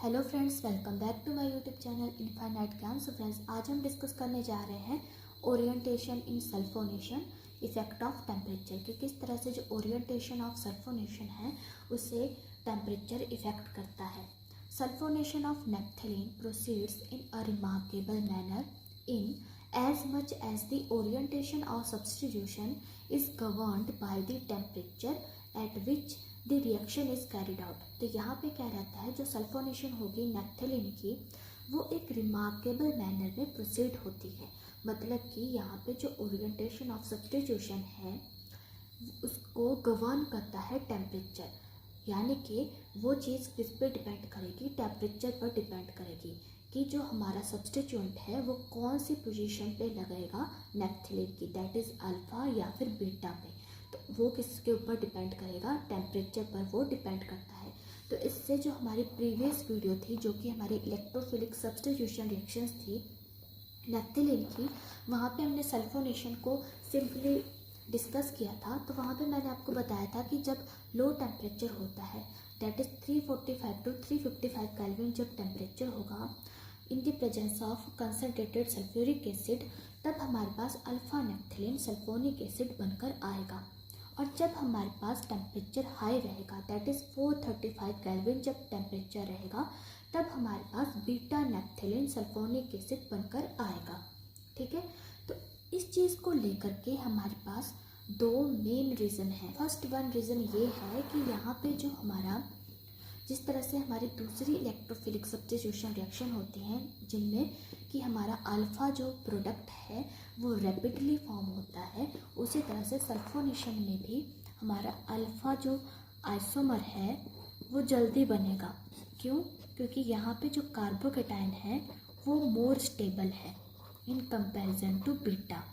Hello friends, welcome back to my YouTube channel infinite Gyan. So friends, आज हम discuss करने जा रहे हैं orientation in sulphonation, effect of temperature, कि किस तरह से जो ओरिएंटेशन ऑफ सल्फोनेशन है उसे टेम्परेचर इफेक्ट करता है। Sulphonation of naphthalene proceeds in a remarkable manner in as much as the orientation or substitution is governed by the temperature at which the reaction is carried out। तो यहाँ पे क्या रहता है, जो सल्फोनेशन होगी नेप्थलीन की वो एक रिमार्केबल मैनर में प्रोसीड होती है। मतलब कि यहाँ पे जो ओरिएंटेशन ऑफ सब्स्टिट्यूशन है उसको गवर्न करता है टेम्परेचर, यानी कि वो चीज़ किस पे डिपेंड करेगी, टेम्परेचर पर डिपेंड करेगी कि जो हमारा सब्स्टिट्यूएंट है वो कौन सी पोजीशन पे लगेगा नेप्थलीन की, दैट इज़ अल्फ़ा या फिर बीटा पे। तो वो किसके ऊपर डिपेंड करेगा, टेम्परेचर पर वो डिपेंड करता है। तो इससे जो हमारी प्रीवियस वीडियो थी जो कि हमारी इलेक्ट्रोफिलिक सब्स्टिट्यूशन रिएक्शंस थी नेप्थलीन की, वहाँ पे हमने सल्फोनेशन को सिंपली डिस्कस किया था। तो वहाँ पे मैंने आपको बताया था कि जब लो टेम्परेचर होता है, दैट इज़ 345 to 355 केल्विन जब टेम्परेचर होगा in the presence of concentrated sulphuric acid, तब हमारे पास अल्फा नेप्थलीन सल्फोनिक एसिड बनकर आएगा। और जब हमारे पास टेम्परेचर हाई रहेगा, दैट इज़ 435 केल्विन जब टेम्परेचर रहेगा, तब हमारे पास बीटा नेप्थलीन सल्फोनिक एसिड बनकर आएगा। ठीक है, तो इस चीज़ को लेकर के हमारे पास दो मेन रीज़न है। फर्स्ट वन रीज़न ये है कि यहाँ पे जो हमारा जिस तरह से हमारी दूसरी इलेक्ट्रोफिलिक सब्स्टिट्यूशन रिएक्शन होती हैं जिनमें कि हमारा अल्फ़ा जो प्रोडक्ट है वो रैपिडली फॉर्म होता है, उसी तरह से सल्फोनेशन में भी हमारा अल्फ़ा जो आइसोमर है वो जल्दी बनेगा। क्यों? क्योंकि यहाँ पे जो कार्बोकेटाइन है वो मोर स्टेबल है in comparison to beta.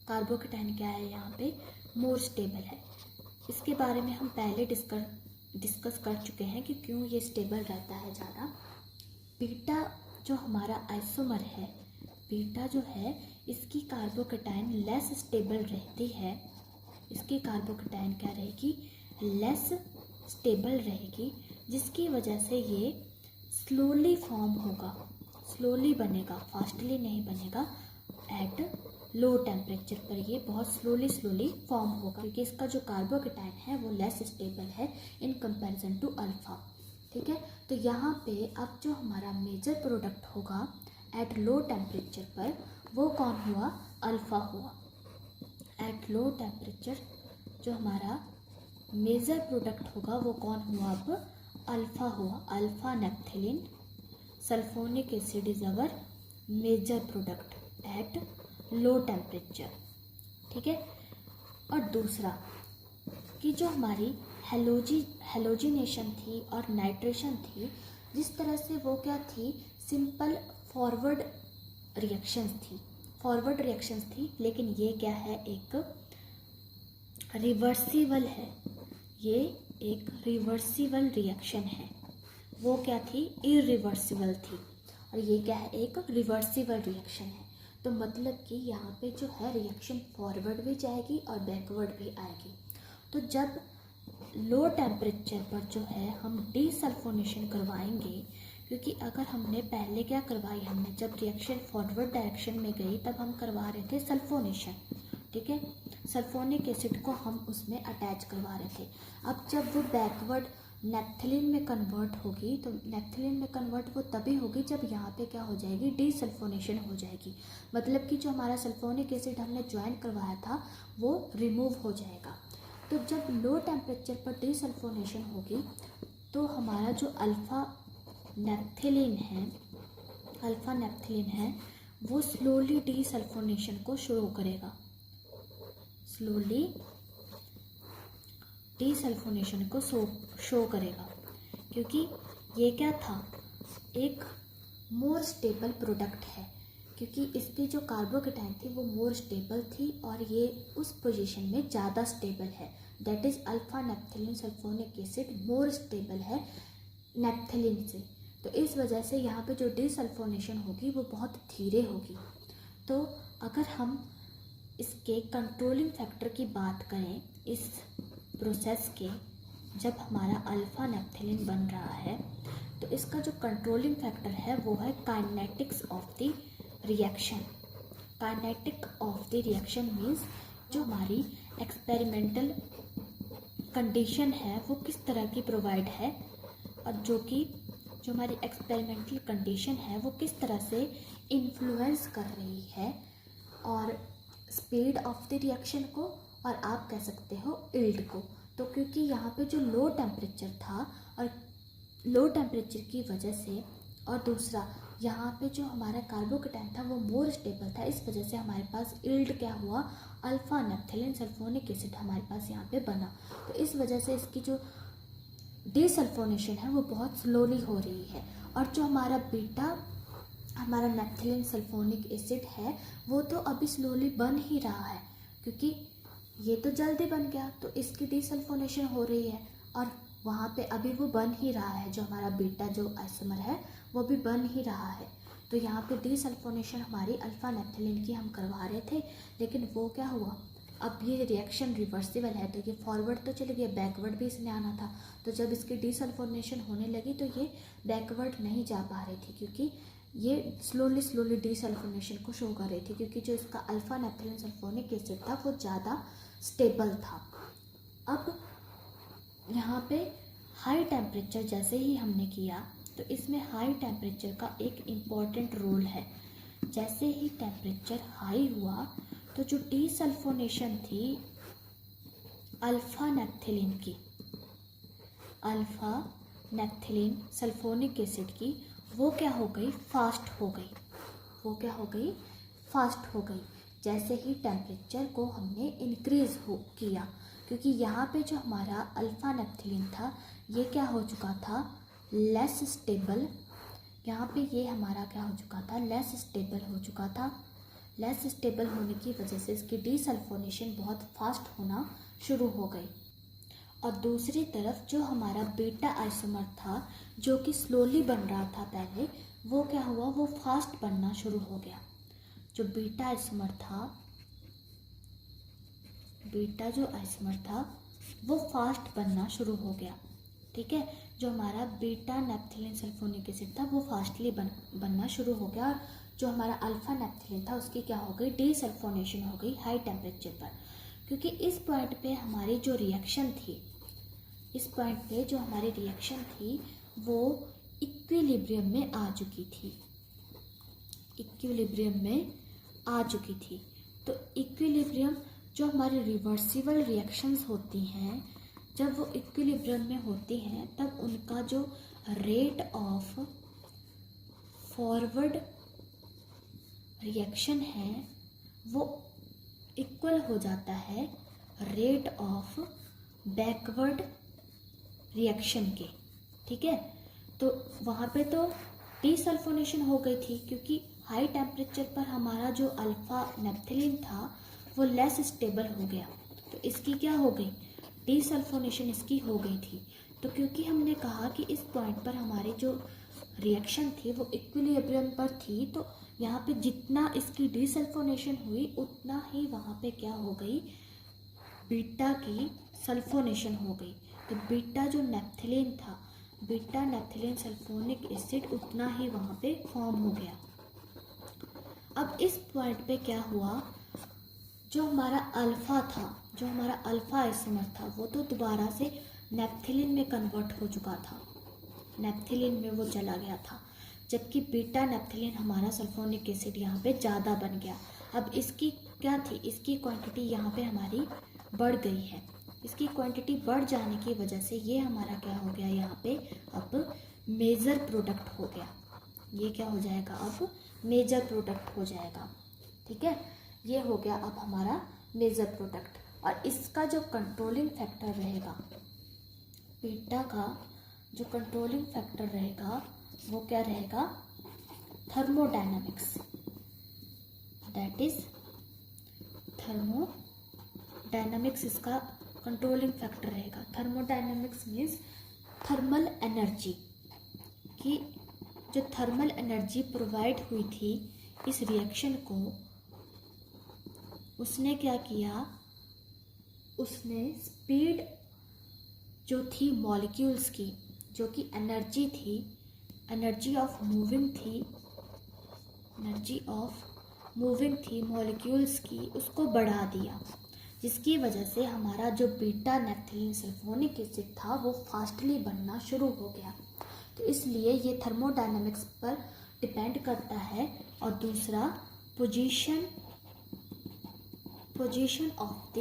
Carbocation क्या है, यहाँ पे मोर स्टेबल है। इसके बारे में हम पहले डिस्कस कर चुके हैं कि क्यों ये स्टेबल रहता है ज़्यादा। बीटा जो हमारा आइसोमर है, बीटा जो है इसकी कार्बोकेटाइन लेस स्टेबल रहती है। इसकी कार्बोकेटाइन क्या रहेगी, लेस स्टेबल रहेगी, जिसकी वजह से ये स्लोली फॉर्म होगा, स्लोली बनेगा, फास्टली नहीं बनेगा। एट लो टेम्परेचर पर ये बहुत स्लोली फॉर्म होगा, क्योंकि इसका जो कार्बोकेटाइन है वो लेस स्टेबल है इन कंपैरिजन टू अल्फ़ा। ठीक है, तो यहाँ पे अब जो हमारा मेजर प्रोडक्ट होगा एट लो टेम्परेचर पर वो कौन हुआ, अल्फ़ा हुआ। एट लो टेम्परेचर जो हमारा मेजर प्रोडक्ट होगा वो कौन हुआ, अब अल्फ़ा हुआ। Alpha naphthalene sulphonic acid is our major product at low temperature. ठीक है, और दूसरा कि जो हमारी हेलोजिनेशन थी और नाइट्रेशन थी, जिस तरह से वो क्या थी, सिंपल फॉरवर्ड रिएक्शंस थी, लेकिन ये क्या है, एक रिवर्सिबल है। ये एक रिवर्सिबल रिएक्शन है। वो क्या थी, इरिवर्सिबल थी, और ये क्या है, एक रिवर्सिबल रिएक्शन है। तो मतलब कि यहाँ पे जो है रिएक्शन फॉरवर्ड भी जाएगी और बैकवर्ड भी आएगी। तो जब लो टेम्परेचर पर जो है हम डीसल्फोनेशन करवाएंगे, क्योंकि अगर हमने पहले क्या करवाई, हमने जब रिएक्शन फॉरवर्ड डायरेक्शन में गई तब हम करवा रहे थे सल्फोनेशन। ठीक है, सल्फोनिक एसिड को हम उसमें अटैच करवा रहे थे। अब जब वो बैकवर्ड नेप्थलीन में कन्वर्ट होगी, तो नेप्थलीन में कन्वर्ट वो तभी होगी जब यहाँ पे क्या हो जाएगी, डीसल्फोनेशन हो जाएगी। मतलब कि जो हमारा सल्फोनिक एसिड हमने ज्वाइन करवाया था वो रिमूव हो जाएगा। तो जब लो टेम्परेचर पर डीसल्फोनेशन होगी तो हमारा जो अल्फ़ा नेप्थलीन है वो स्लोली डीसल्फोनेशन को शुरू करेगा, स्लोली डीसल्फोनेशन को शो करेगा, क्योंकि ये क्या था, एक मोर स्टेबल प्रोडक्ट है, क्योंकि इसकी जो कार्बोकेटाइन थी वो मोर स्टेबल थी और ये उस पोजीशन में ज़्यादा स्टेबल है। That is alpha naphthalene sulphonic acid more stable है नेप्थलीन से। तो इस वजह से यहाँ पे जो डीसल्फोनेशन होगी वो बहुत धीरे होगी। तो अगर हम इसके कंट्रोलिंग फैक्टर की बात करें इस प्रोसेस के, जब हमारा अल्फ़ा नेप्थलीन बन रहा है तो इसका जो कंट्रोलिंग फैक्टर है वो है kinetics of the reaction. Kinetic of the reaction means जो हमारी एक्सपेरिमेंटल कंडीशन है वो किस तरह की प्रोवाइड है, और जो हमारी एक्सपेरिमेंटल कंडीशन है वो किस तरह से इन्फ्लुएंस कर रही है और स्पीड ऑफ द रिएक्शन को, और आप कह सकते हो यील्ड को। तो क्योंकि यहाँ पे जो लो टेम्परेचर था और लो टेम्परेचर की वजह से, और दूसरा यहाँ पे जो हमारा कार्बोकेटाइन था वो मोर स्टेबल था, इस वजह से हमारे पास यील्ड क्या हुआ, अल्फा नैप्थेलिन सल्फोनिक एसिड हमारे पास यहाँ पे बना। तो इस वजह से इसकी जो डीसल्फोनेशन है वो बहुत स्लोली हो रही है, और जो हमारा बीटा हमारा नैप्थेलिन सल्फोनिक एसिड है वो तो अभी स्लोली बन ही रहा है, क्योंकि ये तो जल्दी बन गया तो इसकी डीसल्फोनेशन हो रही है, और वहाँ पे अभी वो बन ही रहा है, जो हमारा बीटा जो आइसोमर है वो भी बन ही रहा है। तो यहाँ पे डीसल्फोनेशन हमारी अल्फा नैप्थेलिन की हम करवा रहे थे, लेकिन वो क्या हुआ, अब ये रिएक्शन रिवर्सिबल है, तो ये फॉरवर्ड तो चली गई, बैकवर्ड भी इसने आना था। तो जब इसकी डीसल्फोनेशन होने लगी तो ये बैकवर्ड नहीं जा पा रही थी, क्योंकि ये स्लोली डीसल्फोनेशन को शो कर रही थी, क्योंकि जो इसका अल्फा नैप्थेलिन सल्फोनिक एसिड था वो ज़्यादा स्टेबल था। अब यहाँ पे हाई टेम्परेचर जैसे ही हमने किया तो इसमें हाई टेम्परेचर का एक इम्पॉर्टेंट रोल है। जैसे ही टेम्परेचर हाई हुआ तो जो डीसल्फोनेशन थी अल्फा नैप्थेलिन की, अल्फा नैप्थेलिन सल्फोनिक एसिड की, वो क्या हो गई, फास्ट हो गई। वो क्या हो गई, फास्ट हो गई। जैसे ही टेम्परेचर को हमने इंक्रीज़ किया, क्योंकि यहाँ पे जो हमारा अल्फा नैप्थेलिन था ये क्या हो चुका था, लेस स्टेबल। यहाँ पे ये हमारा क्या हो चुका था, लेस स्टेबल हो चुका था। लेस स्टेबल होने की वजह से इसकी डीसल्फोनेशन बहुत फास्ट होना शुरू हो गई। और दूसरी तरफ जो हमारा बीटा आइसोमर था जो कि स्लोली बन रहा था पहले, वो क्या हुआ, वो फास्ट बनना शुरू हो गया। जो बीटा आइसोमर था, बीटा जो आइसोमर था वो फास्ट बनना शुरू हो गया। ठीक है, जो हमारा बीटा नैप्थेलिन सल्फोनिक एसिड था वो फास्टली बनना शुरू हो गया, और जो हमारा अल्फा नैप्थेलिन था उसकी क्या हो गई, डीसल्फोनेशन हो गई हाई टेम्परेचर पर। क्योंकि इस पॉइंट पे हमारी जो रिएक्शन थी, इस पॉइंट पे जो हमारी रिएक्शन थी वो इक्विलिब्रियम में आ चुकी थी, इक्विलिब्रियम में आ चुकी थी। तो इक्विलिब्रियम जो हमारी रिवर्सिबल रिएक्शंस होती हैं, जब वो इक्विलिब्रियम में होती हैं तब उनका जो रेट ऑफ फॉरवर्ड रिएक्शन है वो इक्वल हो जाता है रेट ऑफ बैकवर्ड रिएक्शन के। ठीक है, तो वहाँ पे तो डीसल्फोनेशन हो गई थी, क्योंकि हाई टेम्परेचर पर हमारा जो अल्फा नैप्थेलिन था वो लेस स्टेबल हो गया, तो इसकी क्या हो गई, डीसल्फोनेशन इसकी हो गई थी। तो क्योंकि हमने कहा कि इस पॉइंट पर हमारी जो रिएक्शन थी वो इक्विलिब्रियम पर थी, तो यहाँ पे जितना इसकी डीसल्फोनेशन हुई उतना ही वहाँ पे क्या हो गई, बीटा की सल्फोनेशन हो गई। तो बीटा जो नैप्थेलिन था, बीटा नैप्थेलिन सल्फोनिक एसिड उतना ही वहाँ पे फॉर्म हो गया। अब इस पॉइंट पे क्या हुआ, जो हमारा अल्फ़ा था, जो हमारा अल्फ़ा आइसोमर था वो तो दोबारा से नैप्थेलिन में कन्वर्ट हो चुका था, नैप्थेलिन में वो चला गया था, जबकि बीटा नैप्थेलिन हमारा सल्फोनिक एसिड यहाँ पे ज़्यादा बन गया। अब इसकी क्या थी, इसकी क्वांटिटी यहाँ पे हमारी बढ़ गई है। इसकी क्वांटिटी बढ़ जाने की वजह से ये हमारा क्या हो गया, यहाँ पे अब मेजर प्रोडक्ट हो गया। ये क्या हो जाएगा, अब मेजर प्रोडक्ट हो जाएगा। ठीक है, ये हो गया अब हमारा मेजर प्रोडक्ट। और इसका जो कंट्रोलिंग फैक्टर रहेगा, बीटा का जो कंट्रोलिंग फैक्टर रहेगा वो क्या रहेगा, थर्मोडायनामिक्स, दैट इज थर्मोडायनामिक्स इसका कंट्रोलिंग फैक्टर रहेगा। थर्मोडायनामिक्स मीन्स थर्मल एनर्जी, कि जो थर्मल एनर्जी प्रोवाइड हुई थी इस रिएक्शन को, उसने क्या किया, उसने स्पीड जो थी मॉलिक्यूल्स की, जो कि एनर्जी थी एनर्जी ऑफ मूविंग थी मॉलिक्यूल्स की, उसको बढ़ा दिया, जिसकी वजह से हमारा जो बीटा नैप्थेलिन सल्फोनिक एसिड था वो फास्टली बनना शुरू हो गया। तो इसलिए ये थर्मोडायनामिक्स पर डिपेंड करता है। और दूसरा पोजीशन ऑफ द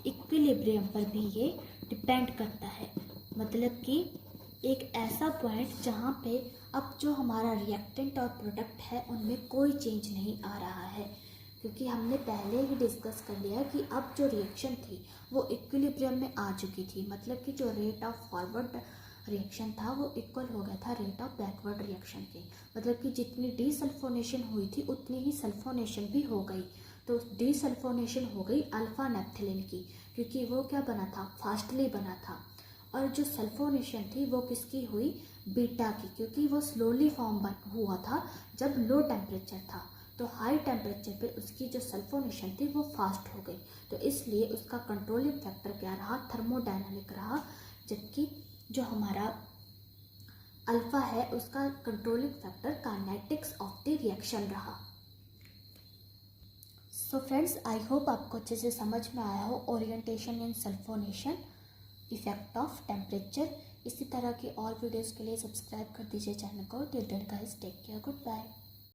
इक्विलिब्रियम पर भी ये डिपेंड करता है। मतलब कि एक ऐसा पॉइंट जहाँ पे अब जो हमारा रिएक्टेंट और प्रोडक्ट है उनमें कोई चेंज नहीं आ रहा है, क्योंकि हमने पहले ही डिस्कस कर लिया कि अब जो रिएक्शन थी वो इक्विलिब्रियम में आ चुकी थी। मतलब कि जो रेट ऑफ फॉरवर्ड रिएक्शन था वो इक्वल हो गया था रेट ऑफ बैकवर्ड रिएक्शन के। मतलब कि जितनी डीसल्फोनेशन हुई थी उतनी ही सल्फोनेशन भी हो गई। तो डीसल्फोनेशन हो गई अल्फा नैप्थेलिन की, क्योंकि वो क्या बना था, फास्टली बना था। और जो सल्फोनेशन थी वो किसकी हुई, बीटा की, क्योंकि वो स्लोली फॉर्म हुआ था जब लो टेम्परेचर था। तो हाई टेम्परेचर पे उसकी जो सल्फोनेशन थी वो फास्ट हो गई। तो इसलिए उसका कंट्रोलिंग फैक्टर क्या रहा, थर्मोडायनामिक रहा। जबकि जो हमारा अल्फा है उसका controlling factor kinetics of the reaction रहा। सो फ्रेंड्स, आई होप आपको अच्छे से समझ में आया हो orientation in sulphonation, effect of temperature. इसी तरह की और वीडियोज़ के लिए सब्सक्राइब कर दीजिए चैनल को। Till then guys, take care, good bye.